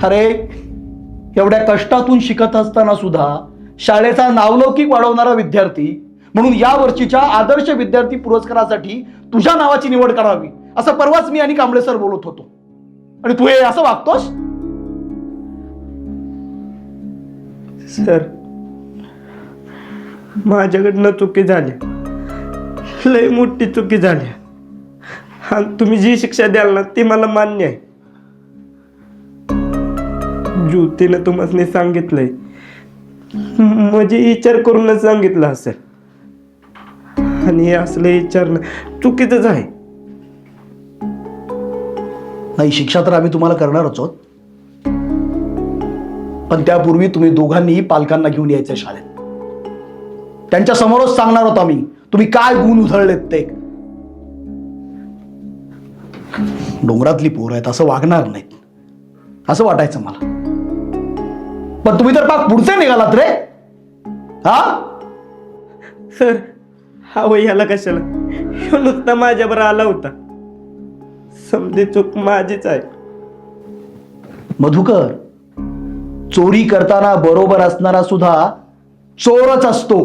अरे एवढ्या कष्टातून शिकत असताना सुद्धा शाळेचा नावलौकिक वाढवणारा विद्यार्थी म्हणून या वर्षीच्या आदर्श विद्यार्थी पुरस्कारासाठी तुझ्या नावाची निवड करावी असं परवाच मी आणि कांबळे सर बोलत होतो, आणि तू हे असं वागतोस? सर, माझ्याकडनं चुकी झाली, लय मोठी चुकी झाली, आणि तुम्ही जी शिक्षा द्याल ना ती मला मान्य आहे. ज्योतीनं तुम्हाला सांगितलंय म्हणजे विचार करूनच सांगितलं असेल, आणि हे असलं विचारणं चुकीचंच आहे. नाही, शिक्षा तर आम्ही तुम्हाला करणारच आहोत, पण त्यापूर्वी तुम्ही दोघांनीही पालकांना घेऊन यायचं शाळेत. त्यांच्या समोरच सांगणार होतो आम्ही तुम्ही काय गुण उधळलेत ते. डोंगरातली पोरं आहेत असं वागणार नाहीत असं वाटायचं मला, पण तुम्ही तर पाक पुढचे निघालात रे. हा सर, हा याला कशाला, ह्यो नुसता माझ्यावर आला होता, समजे चूक माझीच आहे. मधुकर, चोरी करताना बरोबर असणारा सुद्धा चोरच असतो.